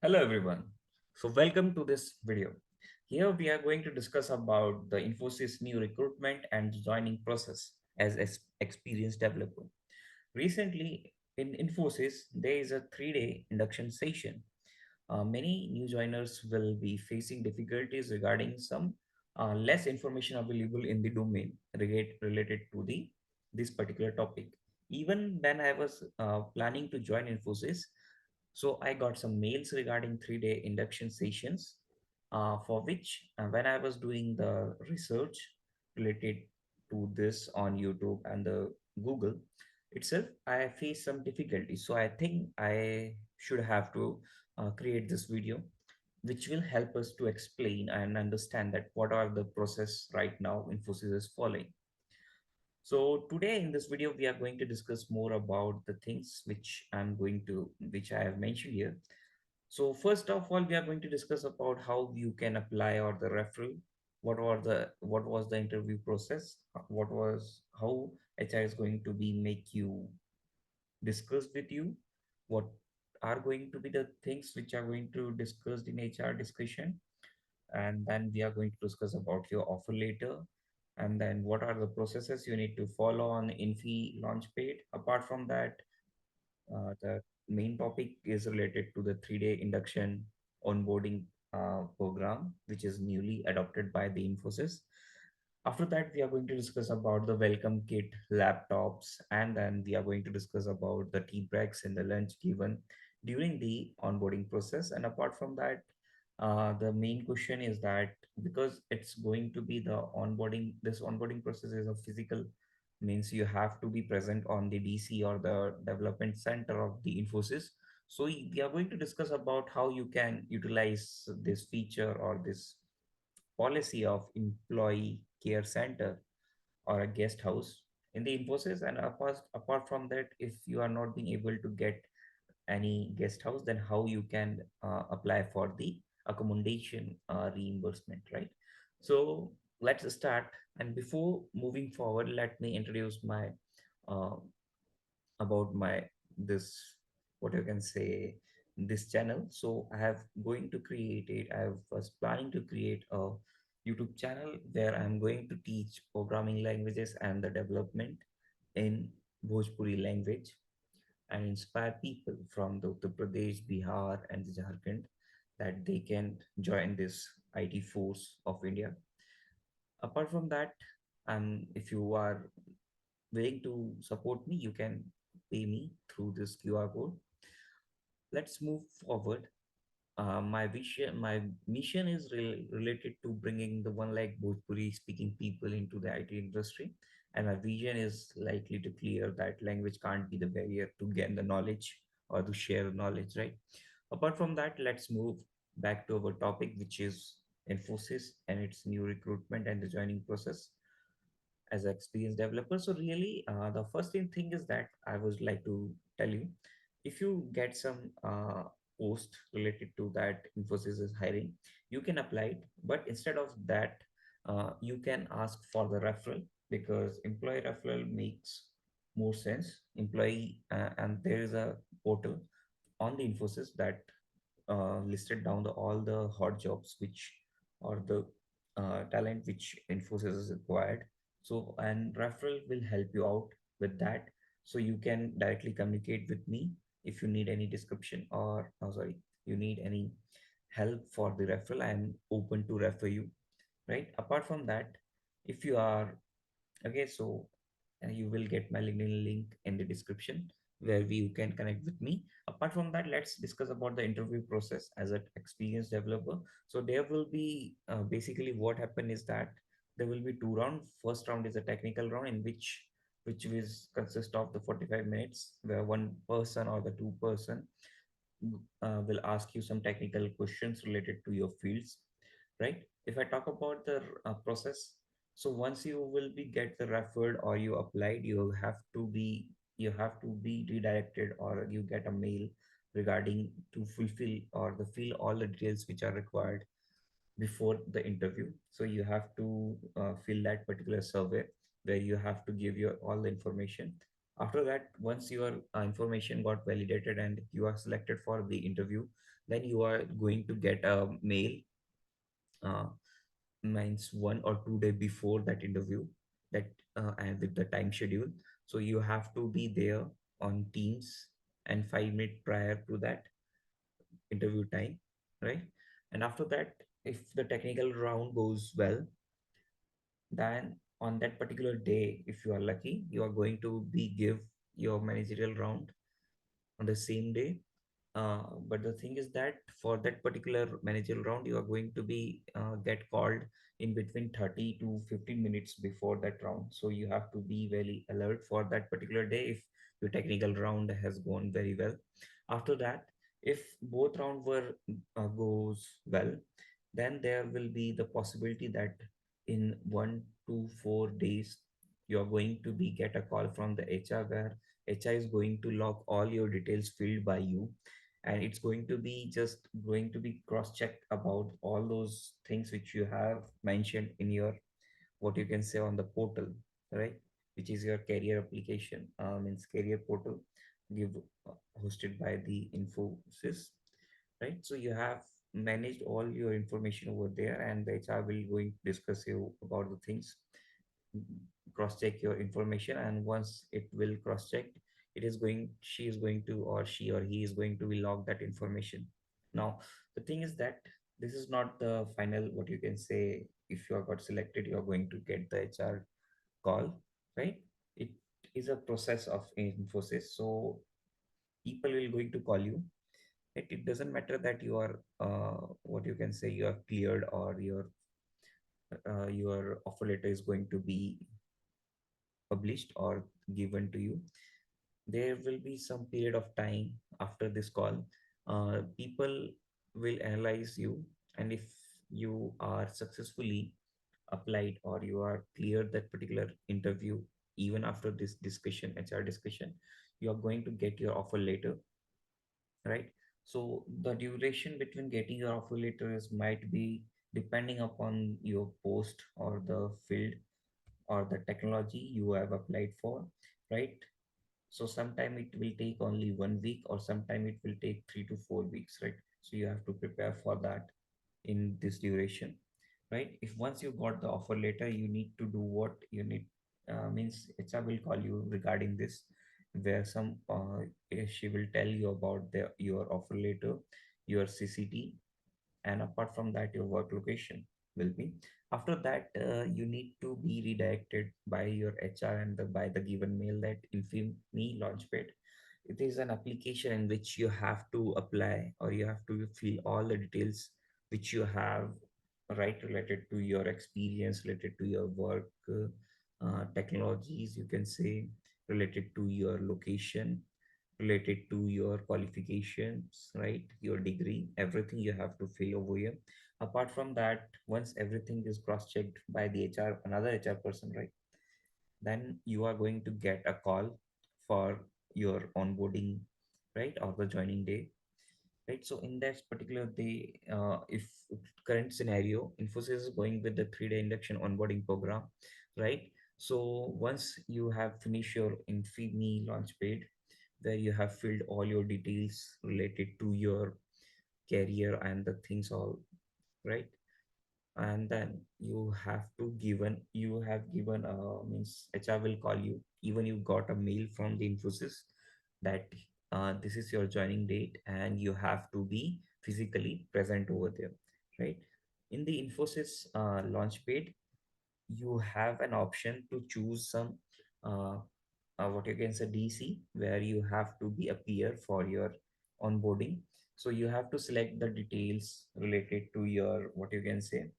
Hello everyone. So welcome to this video. Here we are going to discuss about the Infosys new recruitment and joining process as experienced developer. Recently in Infosys there is a 3-day induction session. Many new joiners will be facing difficulties regarding some less information available in the domain related to the this particular topic. Even when I was planning to join Infosys, so I got some mails regarding 3-day induction sessions, for which when I was doing the research related to this on YouTube and the Google itself, I faced some difficulties. So I think I should have to create this video, which will help us to explain and understand that what are the process right now Infosys is following. So today in this video, we are going to discuss more about the things which I have mentioned here. So first of all, we are going to discuss about how you can apply or the referral. What was the interview process? What was how HR is going to be make you discuss with you? What are going to be the things which are going to discussed in HR discussion? And then we are going to discuss about your offer later, and then what are the processes you need to follow on Infy Launchpad. Apart from that, the main topic is related to the 3-day induction onboarding program, which is newly adopted by the Infosys. After that, we are going to discuss about the welcome kit, laptops, and then we are going to discuss about the tea breaks and the lunch given during the onboarding process. And apart from that, the main question is that because it's going to be the onboarding, this onboarding process is a physical, means you have to be present on the DC or the development center of the Infosys. So we are going to discuss about how you can utilize this feature or this policy of employee care center or a guest house in the Infosys. And apart from that, if you are not being able to get any guest house, then how you can apply for the accommodation reimbursement, right? So let's start. And before moving forward, let me introduce my uh, about my this, what you can say, this channel. So I have going to create it. I was planning to create a YouTube channel where I'm going to teach programming languages and the development in Bhojpuri language and inspire people from the Uttar Pradesh, Bihar, and the Jharkhand that they can join this IT force of India. Apart from that, if you are willing to support me, you can pay me through this QR code. Let's move forward. My mission is related to bringing the one like Bhojpuri speaking people into the IT industry, and my vision is likely to clear that language can't be the barrier to gain the knowledge or to share the knowledge, right? Apart from that, let's move back to our topic, which is Infosys and its new recruitment and the joining process as an experienced developer. So really, the first thing is that I would like to tell you, if you get some post related to that Infosys is hiring, you can apply it. But instead of that, you can ask for the referral, because employee referral makes more sense. Employee and there is a portal on the Infosys that listed down all the hot jobs which or the talent which Infosys is required. So, and referral will help you out with that. So you can directly communicate with me if you need any description or, oh, sorry, you need any help for the referral. I am open to refer you, right? Apart from that, if you are okay, so you will get my LinkedIn link in the description where you can connect with me. Apart from that, let's discuss about the interview process as an experienced developer. So there will be basically what happened is that there will be two rounds. First round is a technical round in which is consist of the 45 minutes where one person or the two person will ask you some technical questions related to your fields, right? If I talk about the process, so once you will be get the referred or you applied, you have to be redirected or you get a mail regarding to fulfill or the fill all the details which are required before the interview. So you have to fill that particular survey where you have to give your all the information. After that, once your information got validated and you are selected for the interview, then you are going to get a mail, uh, means 1 or 2 day before that interview, that and with the time schedule. So you have to be there on Teams, and 5 minutes prior to that interview time, right? And after that, if the technical round goes well, then on that particular day, if you are lucky, you are going to be give your managerial round on the same day. But the thing is that for that particular managerial round, you are going to be get called in between 30 to 15 minutes before that round. So you have to be very alert for that particular day if your technical round has gone very well. After that, if both round were goes well, then there will be the possibility that in 1 to 4 days you are going to be get a call from the HR, where HR is going to log all your details filled by you, and it's going to be just going to be cross-checked about all those things which you have mentioned in your, what you can say, on the portal, right? Which is your career application, means career portal, give hosted by the Infosys, right? So you have managed all your information over there, and the HR will going to discuss you about the things, cross check your information, and once it will cross check, it is going she is going to, or she or he is going to be log that information. Now the thing is that this is not the final, what you can say, if you are got selected you are going to get the HR call, right? It is a process of Infosys, so people will going to call you. It doesn't matter that you are, what you can say, you are cleared, or your offer letter is going to be published or given to you. There will be some period of time after this call. People will analyze you, and if you are successfully applied or you are cleared that particular interview, even after this discussion, HR discussion, you are going to get your offer later, right? So the duration between getting your offer letters might be depending upon your post or the field or the technology you have applied for, right? So sometime it will take only 1 week, or sometime it will take 3 to 4 weeks, right? So you have to prepare for that in this duration, right? If once you got the offer letter, you need to do what you need, means HR will call you regarding this, where she will tell you about your offer letter, your CCT, and apart from that your work location will be. After that, you need to be redirected by your HR and by the given mail that Infy Launchpad. It is an application in which you have to apply, or you have to fill all the details which you have, right, related to your experience, related to your work, technologies, you can say, related to your location, related to your qualifications, right? Your degree, everything you have to fill over here. Apart from that, once everything is cross-checked by the HR, another HR person, right? Then you are going to get a call for your onboarding, right? Or the joining day, right? So in that particular day, if current scenario, Infosys is going with the 3 day induction onboarding program, right? So once you have finished your Infy Launchpad, where you have filled all your details related to your career and the things all, right? And then you have given, means HR will call you, even you got a mail from the Infosys that this is your joining date and you have to be physically present over there, right? In the Infosys Launchpad, you have an option to choose some, uh, what you can say, DC, where you have to be appear for your onboarding. So you have to select the details related to your, what you can say,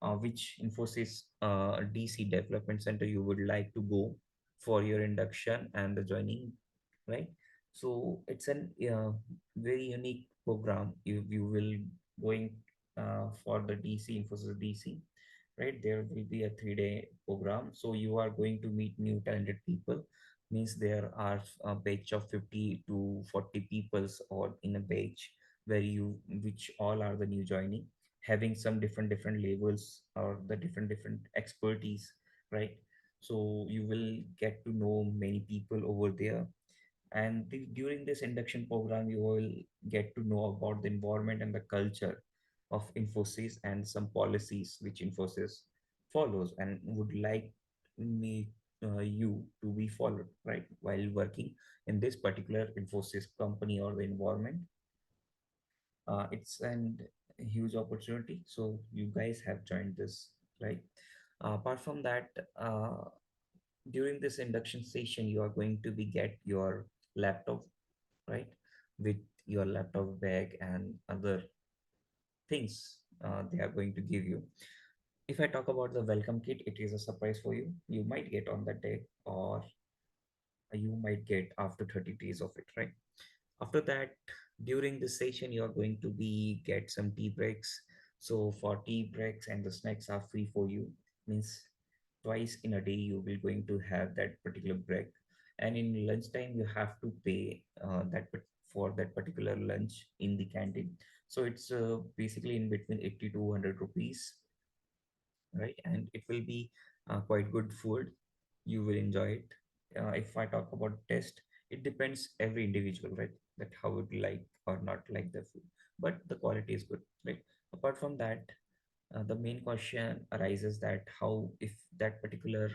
which Infosys DC development center you would like to go for your induction and the joining, right? So it's an very unique program. You will going for the DC, Infosys DC, right? There will be a 3 day program, so you are going to meet new talented people. Means there are a batch of 50 to 40 peoples all in a batch, where you which all are the new joining, having some different levels or the different expertise, right? So you will get to know many people over there. And during this induction program, you will get to know about the environment and the culture of Infosys and some policies which Infosys follows and would like me you to be followed, right, while working in this particular Infosys company or the environment. It's an huge opportunity, so you guys have joined this, right? Apart from that, during this induction session, you are going to be get your laptop, right, with your laptop bag and other things they are going to give you. If I talk about the welcome kit, it is a surprise for you. You might get on that day, or you might get after 30 days of it, right? After that, during this session, you are going to be get some tea breaks. So for tea breaks and the snacks are free for you. Means twice in a day you will going to have that particular break, and in lunchtime you have to pay for that particular lunch in the canteen. So it's basically in between 80 to 100 rupees, right? And it will be quite good food. You will enjoy it. If I talk about test, it depends every individual, right? That how would like or not like the food, but the quality is good, right? Apart from that, the main question arises that how if that particular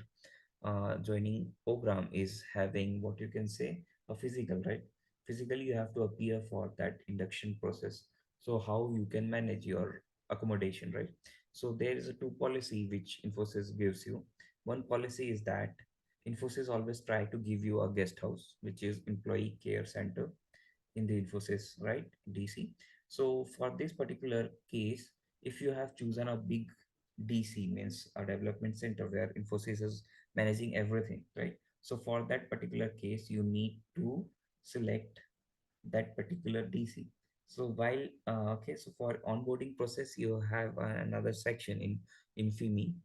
joining program is having what you can say a physical, right? Physically you have to appear for that induction process. So how you can manage your accommodation, right? So there is a two policy which Infosys gives you. One policy is that Infosys always try to give you a guest house, which is employee care center in the Infosys, right? DC. So for this particular case, if you have chosen a big DC, means a development center where Infosys is managing everything, right? So for that particular case, you need to select that particular DC. So while okay, so for onboarding process, you have another section in Infy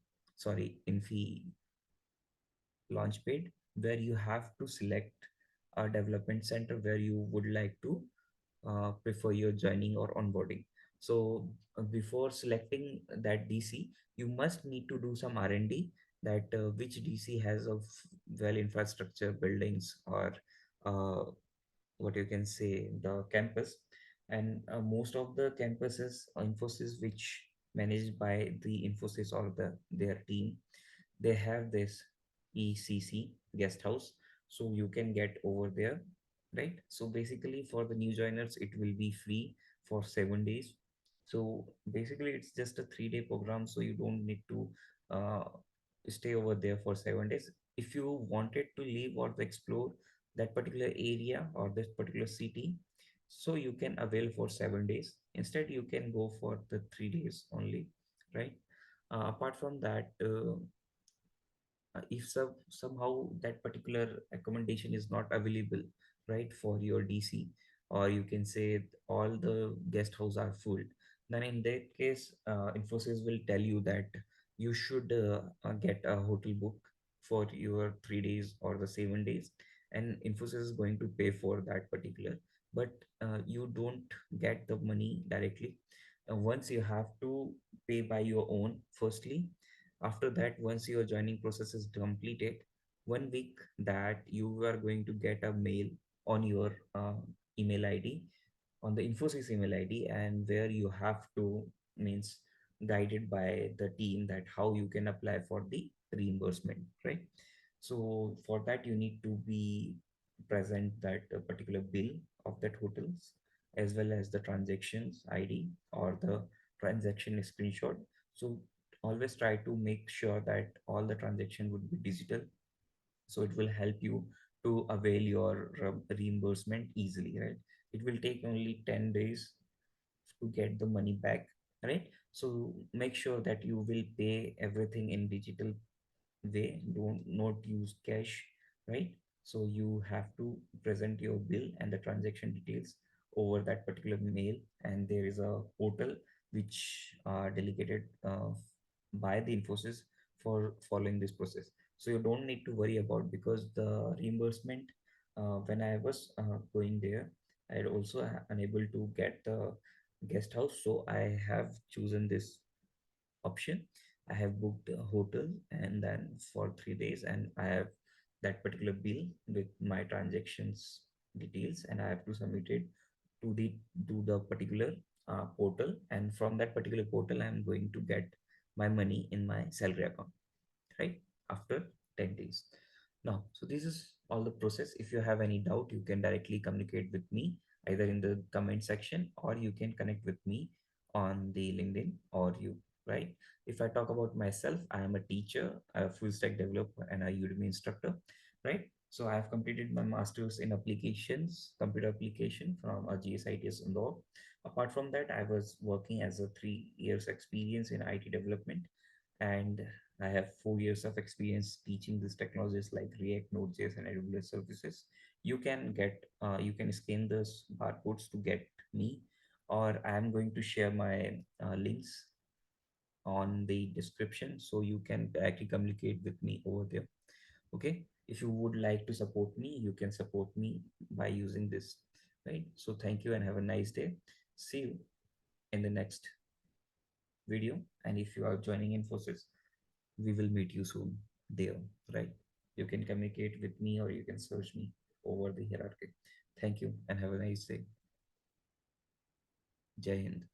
Launchpad, where you have to select a development center where you would like to prefer your joining or onboarding. So before selecting that DC, you must need to do some R&D, that which DC has a well infrastructure buildings, or uh, what you can say the campus. And most of the campuses Infosys which managed by the Infosys or their team, they have this ECC guest house, so you can get over there, right? So basically for the new joiners it will be free for 7 days. So basically it's just a 3-day program, so you don't need to uh, stay over there for 7 days. If you wanted to leave or to explore that particular area or this particular city, so you can avail for 7 days. Instead you can go for the 3 days only, right? Apart from that, if somehow that particular accommodation is not available, right, for your DC, or you can say all the guest house are full, then in that case Infosys will tell you that you should get a hotel book for your 3 days or the 7 days, and Infosys is going to pay for that particular. But you don't get the money directly. Once you have to pay by your own firstly. After that, once your joining process is completed, 1 week that you are going to get a mail on your email ID, on the Infosys email ID, and where you have to means guided by the team that how you can apply for the reimbursement, right? So for that you need to be present that particular bill of that hotels, as well as the transactions ID or the transaction screenshot. So always try to make sure that all the transaction would be digital, so it will help you to avail your reimbursement easily, right? It will take only 10 days to get the money back, right? So make sure that you will pay everything in digital way, don't not use cash, right? So you have to present your bill and the transaction details over that particular mail, and there is a portal which are delegated by the Infosys for following this process. So you don't need to worry about, because the reimbursement, when I was going there, I had also unable to get the guest house, so I have chosen this option. I have booked a hotel and then for 3 days, and I have that particular bill with my transactions details, and I have to submit it to the particular portal, and from that particular portal, I am going to get my money in my salary account, right, after 10 days. Now, so this is all the process. If you have any doubt, you can directly communicate with me either in the comment section, or you can connect with me on the LinkedIn or you, right? If I talk about myself, I am a teacher, a full stack developer, and a Udemy instructor, right? So I have completed my master's in applications, computer application from a GSITS Indore. Apart from that, I was working as a 3 years experience in IT development, and I have 4 years of experience teaching these technologies like React, Node.js, and AWS services. You can scan those barcodes to get me, or I am going to share my links on the description so you can directly communicate with me over there. Okay. If you would like to support me, you can support me by using this, right? So thank you and have a nice day. See you in the next video. And if you are joining Infosys, we will meet you soon there, right? You can communicate with me or you can search me over the hierarchy. Thank you and have a nice day. Jai Hind.